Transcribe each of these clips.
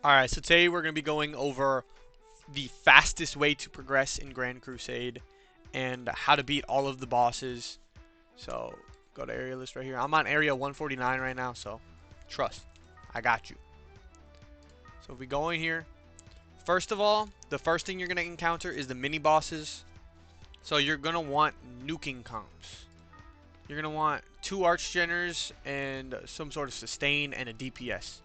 Alright, so today we're going to be going over the fastest way to progress in Grand Crusade and how to beat all of the bosses. So, go to area list right here. I'm on area 149 right now, so trust. I got you. So if we go in here, first of all, the first thing you're going to encounter is the mini bosses. So you're going to want nuking comps. You're going to want 2 archgeners and some sort of sustain and a DPS.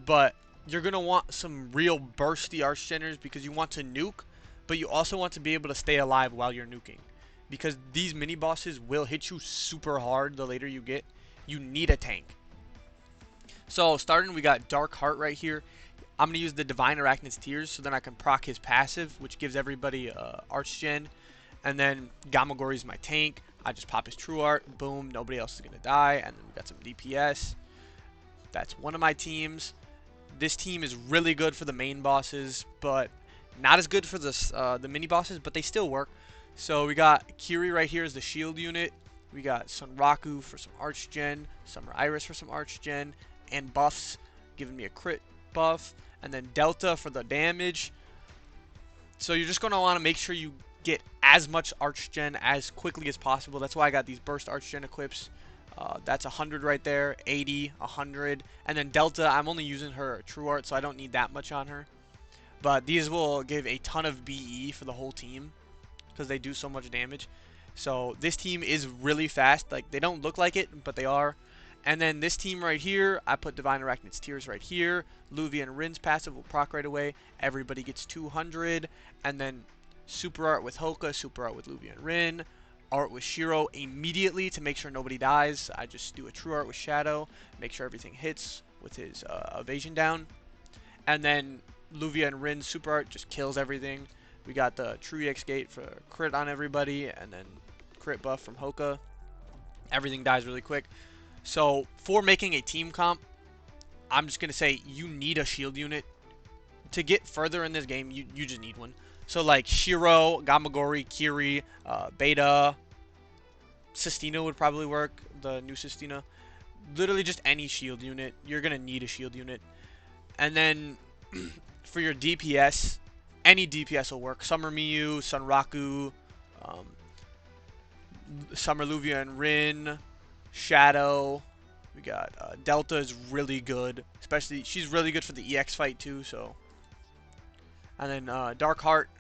But you're going to want some real bursty archgeners because you want to nuke, but you also want to be able to stay alive while you're nuking. Because these mini bosses will hit you super hard the later you get. You need a tank. So starting, we got Dark Heart right here. I'm going to use the Divine Arachne's Tears so then I can proc his passive, which gives everybody archgen. And then Gamagori is my tank. I just pop his True Art. Boom. Nobody else is going to die. And then we got some DPS. That's one of my teams. This team is really good for the main bosses, but not as good for the mini bosses, but they still work. So we got Kiri right here as the shield unit. We got Sunraku for some archgen, Summer Iris for some archgen, and buffs, giving me a crit buff. And then Delta for the damage. So you're just going to want to make sure you get as much archgen as quickly as possible. That's why I got these burst archgen equips. That's 100 right there, 80, 100. And then Delta, I'm only using her True Art, so I don't need that much on her. But these will give a ton of BE for the whole team because they do so much damage. So this team is really fast. Like, they don't look like it, but they are. And then this team right here, I put Divine Arachne's Tears right here. Luvia and Rin's passive will proc right away. Everybody gets 200. And then Super Art with Hoka, Super Art with Luvia and Rin. Art with Shiro immediately to make sure nobody dies. I just do a True Art with Shadow, make sure everything hits with his evasion down. And then Luvia and Rin Super Art just kills everything. We got the True EX Gate for crit on everybody, and then crit buff from Hoka. Everything dies really quick. So for making a team comp, I'm just going to say you need a shield unit. To get further in this game, you just need one. So like Shiro, Gamagori, Kiri, Beta, Sistina would probably work, the new Sistina. Literally just any shield unit. You're going to need a shield unit. And then for your DPS, any DPS will work. Summer Miyu, Sunraku, Summer Luvia and Rin, Shadow. We got Delta is really good. Especially, she's really good for the EX fight too, so. And then Dark Heart,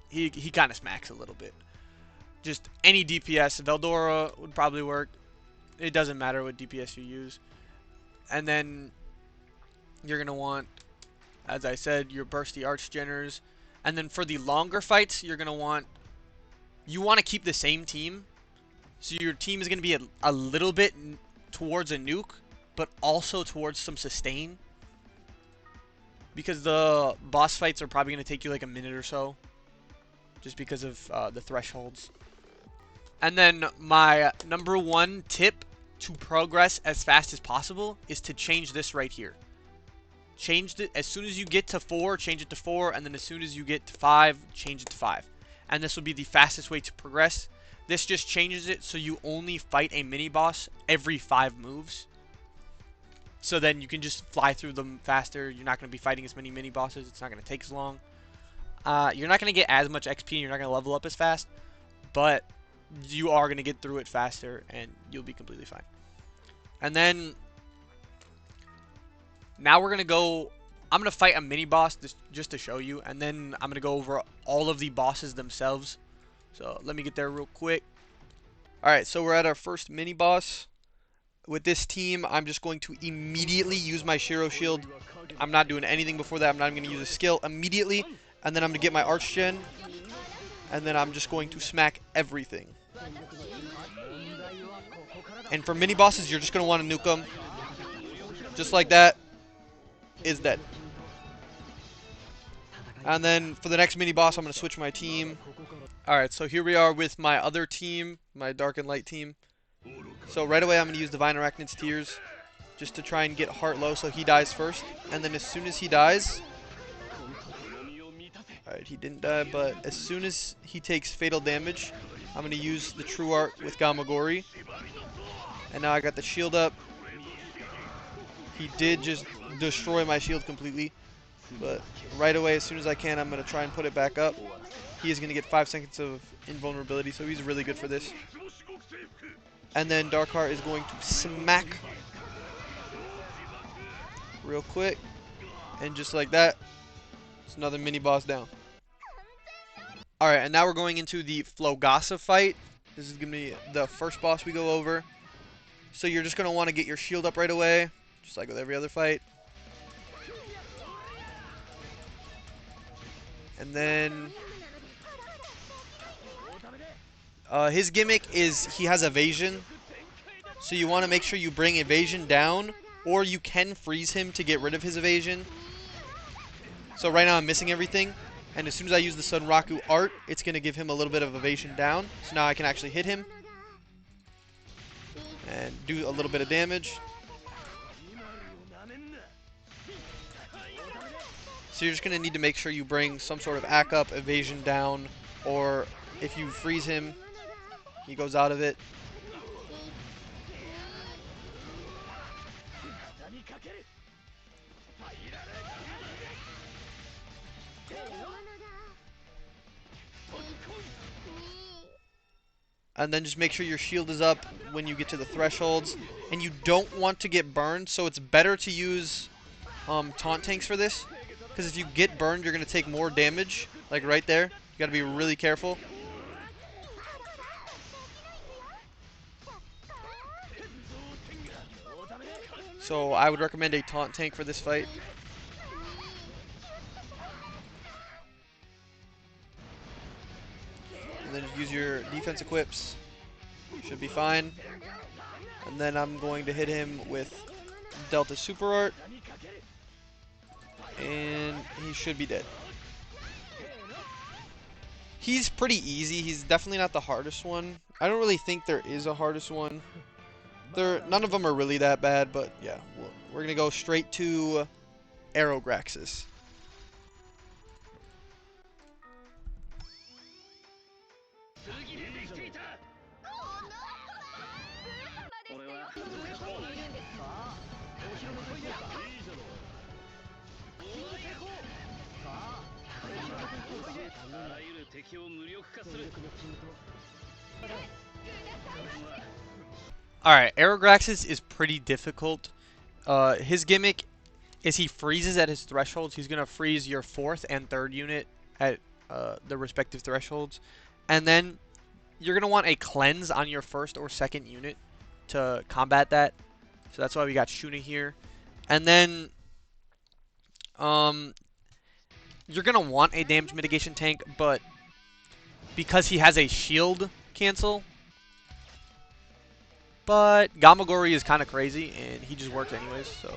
he kind of smacks a little bit. Just any DPS. Veldora would probably work. It doesn't matter what DPS you use. And then you're going to want, as I said, your bursty archgeners. And then for the longer fights, you're going to want, you want to keep the same team. So your team is going to be a little bit towards a nuke, but also towards some sustain. Because the boss fights are probably going to take you like a minute or so. Just because of the thresholds. And then my number 1 tip to progress as fast as possible is to change this right here. Change it as soon as you get to 4, change it to 4, and then as soon as you get to 5, change it to 5. And this will be the fastest way to progress. This just changes it so you only fight a mini boss every 5 moves. So then you can just fly through them faster. You're not going to be fighting as many mini bosses. It's not going to take as long. You're not going to get as much XP and you're not going to level up as fast. But you are going to get through it faster and you'll be completely fine. And then now we're going to go, I'm going to fight a mini boss just to show you. And then I'm going to go over all of the bosses themselves. So let me get there real quick. Alright, so we're at our first mini boss. With this team, I'm just going to immediately use my Shiro Shield. I'm not doing anything before that. I'm not even going to use a skill immediately. And then I'm going to get my Archgen. And then I'm just going to smack everything. And for mini bosses, you're just going to want to nuke them. Just like that. Is dead. And then for the next mini boss, I'm going to switch my team. Alright, so here we are with my other team. My Dark and Light team. So right away, I'm going to use Divine Arachne's Tears. Just to try and get Heart low so he dies first. And then as soon as he dies... Alright, he didn't die, but as soon as he takes fatal damage, I'm going to use the True Art with Gamagori. And now I got the shield up. He did just destroy my shield completely. But right away, as soon as I can, I'm going to try and put it back up. He is going to get 5 seconds of invulnerability, so he's really good for this. And then Darkheart is going to smack real quick. And just like that, it's another mini boss down. Alright, and now we're going into the Flogassa fight. This is going to be the first boss we go over. So you're just going to want to get your shield up right away, just like with every other fight. And then his gimmick is he has evasion. So you want to make sure you bring evasion down, or you can freeze him to get rid of his evasion. So right now I'm missing everything. And as soon as I use the Sunraku art, it's going to give him a little bit of evasion down. So now I can actually hit him and do a little bit of damage. So you're just going to need to make sure you bring some sort of ACK up, evasion down, or if you freeze him, he goes out of it. And then just make sure your shield is up when you get to the thresholds. And you don't want to get burned, so it's better to use taunt tanks for this. Because if you get burned, you're going to take more damage. Like right there. You got to be really careful. So I would recommend a taunt tank for this fight. And then just use your defense equips. Should be fine. And then I'm going to hit him with Delta Super Art. And he should be dead. He's pretty easy. He's definitely not the hardest one. I don't really think there is a hardest one. None of them are really that bad, but yeah. We're going to go straight to Aerugraxes. Alright, Aerugraxes is pretty difficult. His gimmick is he freezes at his thresholds. He's going to freeze your 4th and 3rd unit at the respective thresholds. And then you're going to want a cleanse on your 1st or 2nd unit to combat that. So that's why we got Shuna here. And then you're going to want a damage mitigation tank, but because he has a shield cancel. But Gamagori is kind of crazy, and he just works anyways, so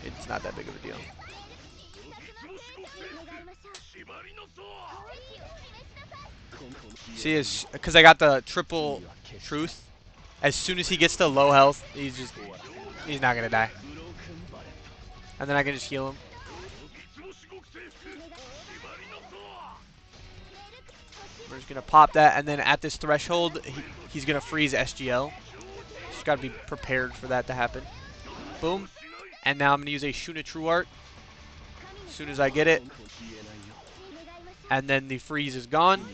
it's not that big of a deal. See, because I got the triple truth, as soon as he gets to low health, he's not going to die. And then I can just heal him. We're just going to pop that, and then at this threshold, he's going to freeze SGL. Just got to be prepared for that to happen. Boom. And now I'm going to use a Shuna True Art as soon as I get it. And then the freeze is gone.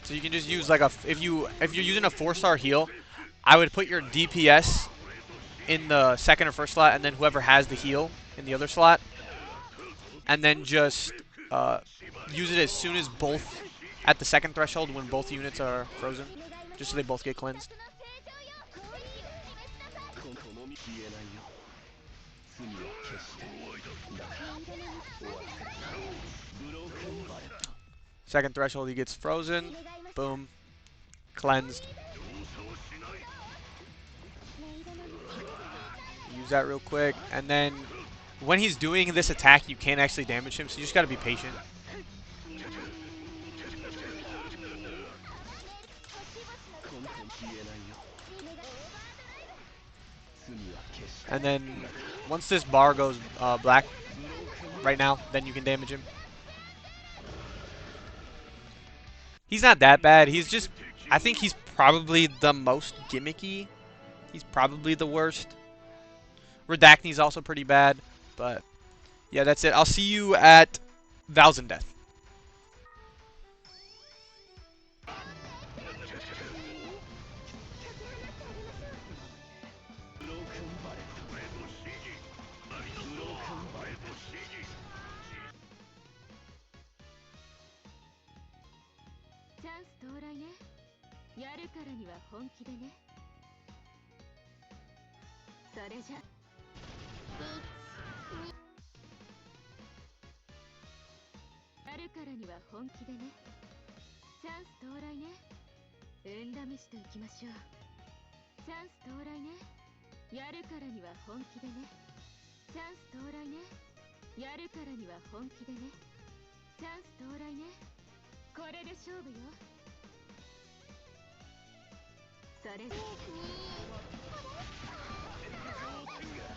So you can just use like if you're using a 4-star heal, I would put your DPS in the 2nd or 1st slot, and then whoever has the heal in the other slot. And then just use it as soon as both at the 2nd threshold when both units are frozen, just so they both get cleansed. Second threshold, he gets frozen. Boom. Cleansed. Use that real quick. And then when he's doing this attack, you can't actually damage him, so you just gotta be patient. And then once this bar goes black right now, then you can damage him. He's not that bad. He's just, I think he's probably the most gimmicky. He's probably the worst. Redacne's also pretty bad, but Yeah, that's it. I'll see you at Vals and Death.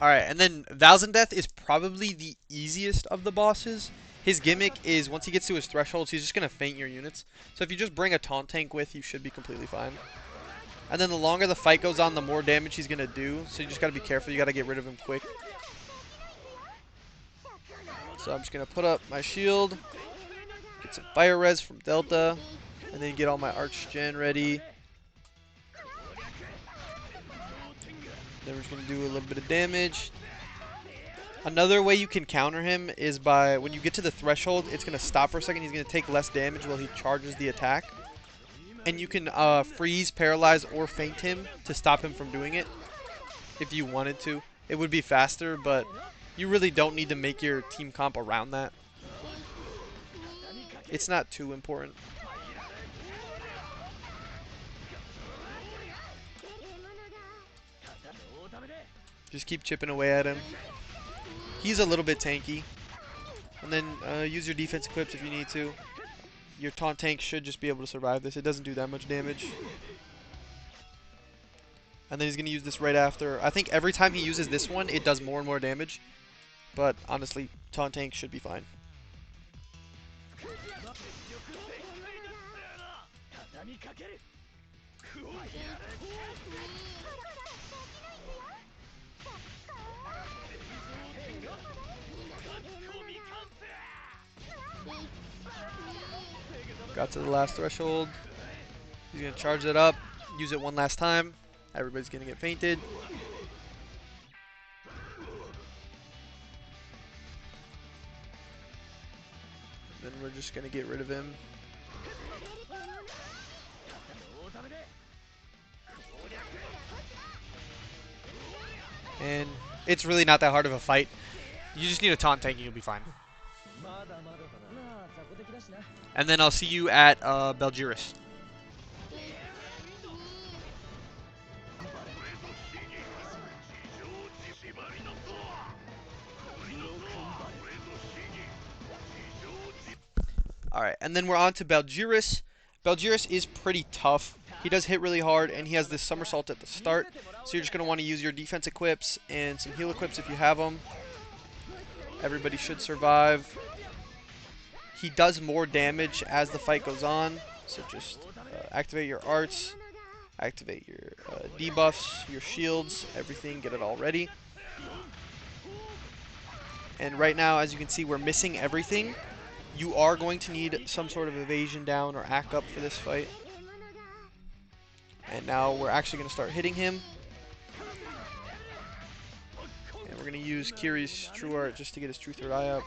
Alright, and then Vals and Death is probably the easiest of the bosses. His gimmick is once he gets to his thresholds, he's just going to feint your units. So if you just bring a taunt tank with, you should be completely fine. And then the longer the fight goes on, the more damage he's going to do. So you just got to be careful. You got to get rid of him quick. So I'm just going to put up my shield. Get some fire res from Delta. And then get all my arch gen ready. Then we're just going to do a little bit of damage. Another way you can counter him is by when you get to the threshold, it's going to stop for a second. He's going to take less damage while he charges the attack. And you can freeze, paralyze, or feint him to stop him from doing it if you wanted to. It would be faster, but you really don't need to make your team comp around that. It's not too important. Just keep chipping away at him. He's a little bit tanky. And then use your defense equips if you need to. Your taunt tank should just be able to survive this. It doesn't do that much damage. And then he's going to use this right after. I think every time he uses this one, it does more and more damage. But honestly, taunt tank should be fine. Got to the last threshold. He's going to charge it up, use it one last time. Everybody's going to get feinted. Then we're just going to get rid of him. And it's really not that hard of a fight. You just need a taunt tank and you'll be fine. And then I'll see you at Belgiras. Alright, and then we're on to Belgiras. Belgiras is pretty tough. He does hit really hard, and he has this somersault at the start. So you're just going to want to use your defense equips and some heal equips if you have them. Everybody should survive. He does more damage as the fight goes on. So just activate your arts, activate your debuffs, your shields, everything, get it all ready. And right now, as you can see, we're missing everything. You are going to need some sort of evasion down or act up for this fight. And now we're actually going to start hitting him. And we're going to use Kiri's True Art just to get his True Third Eye up.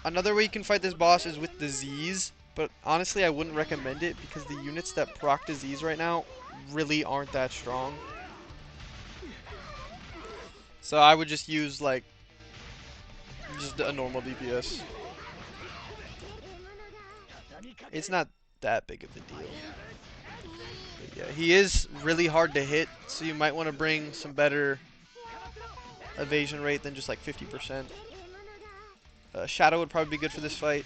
Another way you can fight this boss is with disease, but honestly I wouldn't recommend it because the units that proc disease right now really aren't that strong. So I would just use like just a normal DPS. It's not that big of a deal. But yeah, he is really hard to hit, so you might want to bring some better evasion rate than just like 50%. Shadow would probably be good for this fight.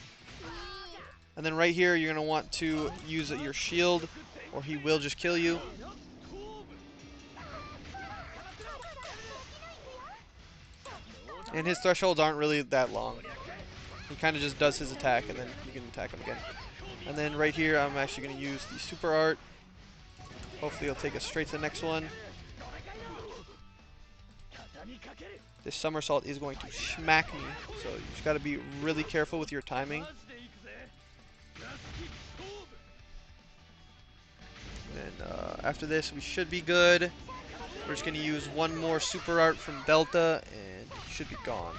And then right here, you're going to want to use your shield, or he will just kill you. And his thresholds aren't really that long. He kind of just does his attack, and then you can attack him again. And then right here, I'm actually going to use the Super Art. Hopefully, it'll take us straight to the next one. This somersault is going to smack me, so you just got to be really careful with your timing. And after this, we should be good. We're just going to use one more super art from Delta, and he should be gone.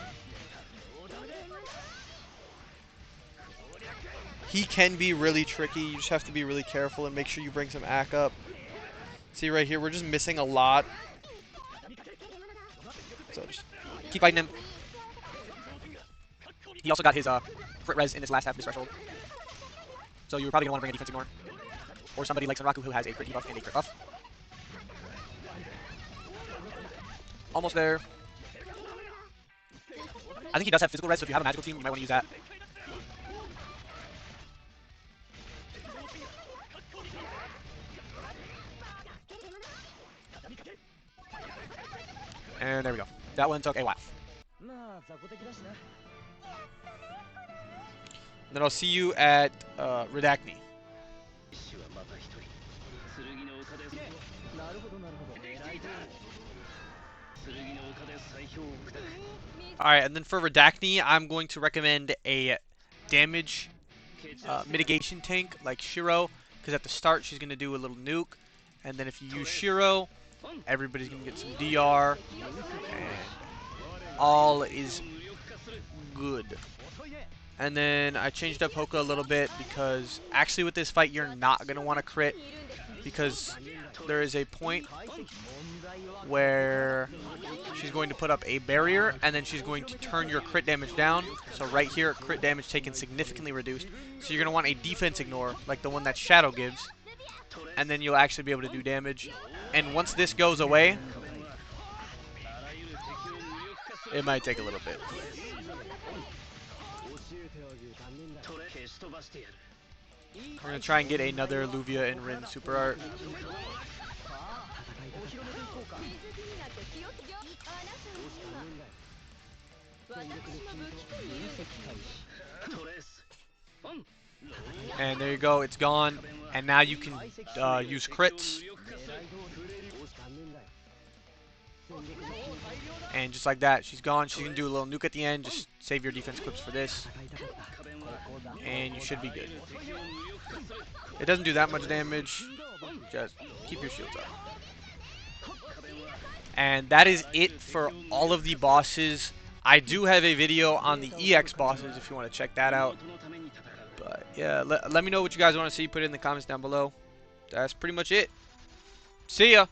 He can be really tricky. You just have to be really careful and make sure you bring some AC up. See right here, we're just missing a lot. So just keep fighting him. He also got his crit res in this last half of his threshold. So you're probably going to want to bring a defense ignore. Or somebody like Sunraku who has a crit debuff and a crit buff. Almost there. I think he does have physical res, so if you have a magical team, you might want to use that. And there we go. That one took a while. Then I'll see you at Rachne. Alright, and then for Rachne, I'm going to recommend a damage mitigation tank like Shiro, because at the start she's going to do a little nuke, and then if you use Shiro, everybody's going to get some DR, and all is good. And then I changed up Hoka a little bit because actually with this fight you're not going to want to crit, because there is a point where she's going to put up a barrier and then she's going to turn your crit damage down. So right here, crit damage taken significantly reduced. So you're going to want a defense ignore like the one that Shadow gives, and then you'll actually be able to do damage. And once this goes away, it might take a little bit. We're going to try and get another Luvia and Rin super art. And there you go, it's gone. And now you can use crits. And just like that, she's gone. She can do a little nuke at the end. Just save your defense clips for this. And you should be good. It doesn't do that much damage. Just keep your shields up. And that is it for all of the bosses. I do have a video on the EX bosses if you want to check that out. But yeah, let me know what you guys want to see. Put it in the comments down below. That's pretty much it. See ya.